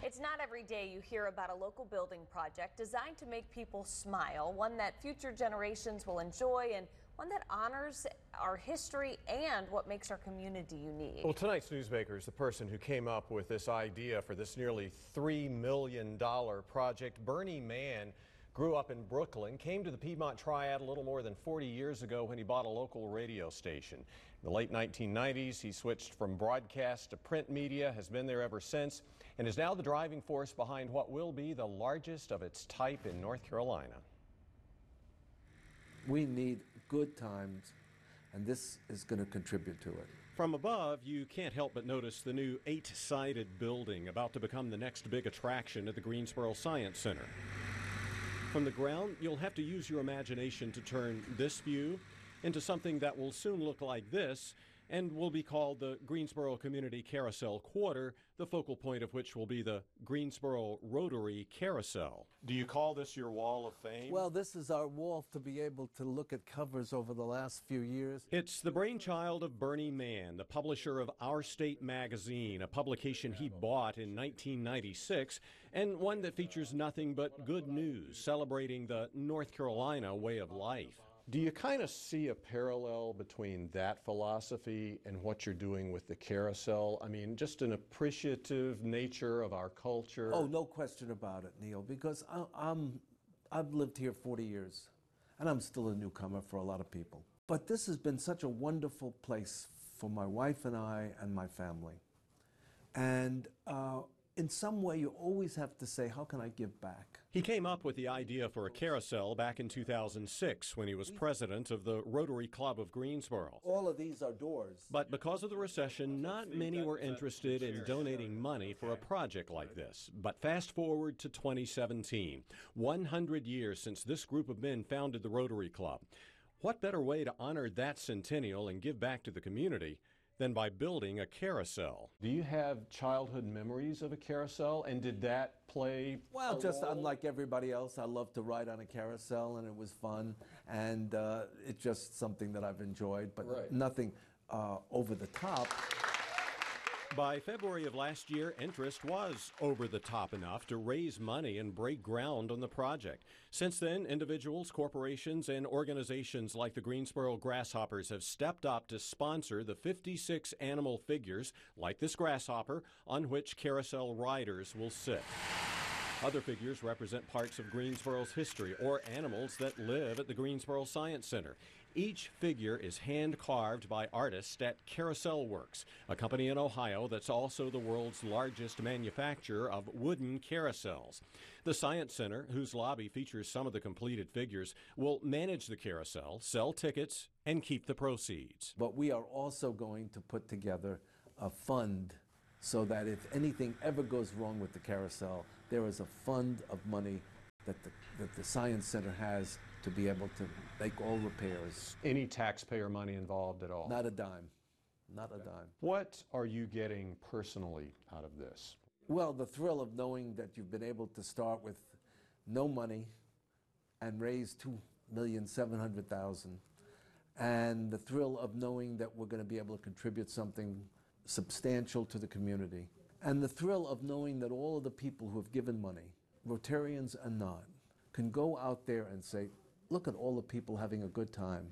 It's not every day you hear about a local building project designed to make people smile, one that future generations will enjoy and one that honors our history and what makes our community unique. Well, tonight's Newsmaker is the person who came up with this idea for this nearly $3 million project. Bernie Mann grew up in Brooklyn, came to the Piedmont Triad a little more than 40 years ago when he bought a local radio station. In the late 1990s, he switched from broadcast to print media, has been there ever since, and is now the driving force behind what will be the largest of its type in North Carolina. We need good times, and this is going to contribute to it. From above, you can't help but notice the new 8-sided building about to become the next big attraction at the Greensboro Science Center. From the ground, you'll have to use your imagination to turn this view into something that will soon look like this and will be called the Greensboro Community Carousel Quarter, the focal point of which will be the Greensboro Rotary Carousel. Do you call this your wall of fame? Well, this is our wall to be able to look at covers over the last few years. It's the brainchild of Bernie Mann, the publisher of Our State magazine, a publication he bought in 1996, and one that features nothing but good news, celebrating the North Carolina way of life. Do you kind of see a parallel between that philosophy and what you're doing with the carousel? I mean, just an appreciative nature of our culture. Oh, no question about it, Neill, because I've lived here 40 years, and I'm still a newcomer for a lot of people. But this has been such a wonderful place for my wife and I and my family. And in some way, you always have to say, how can I give back? He came up with the idea for a carousel back in 2006 when he was president of the Rotary Club of Greensboro. All of these are doors. But because of the recession, not many were interested in donating money for a project like this. But fast forward to 2017, 100 years since this group of men founded the Rotary Club. What better way to honor that centennial and give back to the community than by building a carousel? Do you have childhood memories of a carousel, and did that play Well, just unlike everybody else, I love to ride on a carousel, and it was fun, and it's just something that I've enjoyed, but nothing over the top. By February of last year, interest was over the top enough to raise money and break ground on the project. Since then, individuals, corporations, and organizations like the Greensboro Grasshoppers have stepped up to sponsor the 56 animal figures, like this grasshopper, on which carousel riders will sit. Other figures represent parts of Greensboro's history or animals that live at the Greensboro Science Center. Each figure is hand-carved by artists at Carousel Works, a company in Ohio that's also the world's largest manufacturer of wooden carousels. The Science Center, whose lobby features some of the completed figures, will manage the carousel, sell tickets, and keep the proceeds. But we are also going to put together a fund so that if anything ever goes wrong with the carousel, there is a fund of money that the Science Center has to be able to make all repairs. Any taxpayer money involved at all? Not a dime. Not a dime. What are you getting personally out of this? Well, the thrill of knowing that you've been able to start with no money and raise $2,700,000, and the thrill of knowing that we're going to be able to contribute something substantial to the community, and the thrill of knowing that all of the people who have given money, Rotarians and not, can go out there and say, look at all the people having a good time.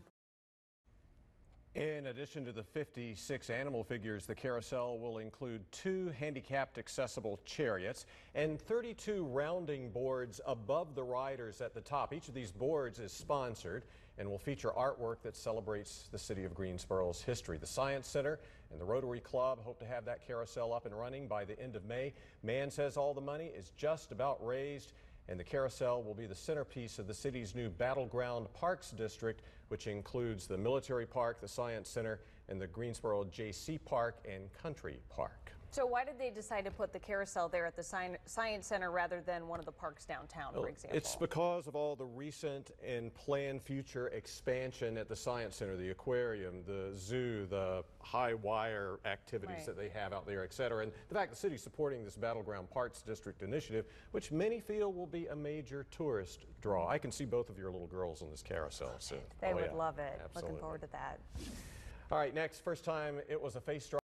In addition to the 56 animal figures, the carousel will include 2 handicapped accessible chariots and 32 rounding boards above the riders at the top. Each of these boards is sponsored and will feature artwork that celebrates the city of Greensboro's history. The Science Center and the Rotary Club hope to have that carousel up and running by the end of May. Mann says all the money is just about raised, and the carousel will be the centerpiece of the city's new Battleground Parks District, which includes the Military Park, the Science Center, and the Greensboro J.C. Park and Country Park. So why did they decide to put the carousel there at the Science Center rather than one of the parks downtown, for example? It's because of all the recent and planned future expansion at the Science Center, the aquarium, the zoo, the high wire activities that they have out there, et cetera. And the fact the city's supporting this Battleground Parks District initiative, which many feel will be a major tourist draw. I can see both of your little girls on this carousel soon. They would love it. Absolutely. Looking forward to that. All right, next, first time it was a face drop.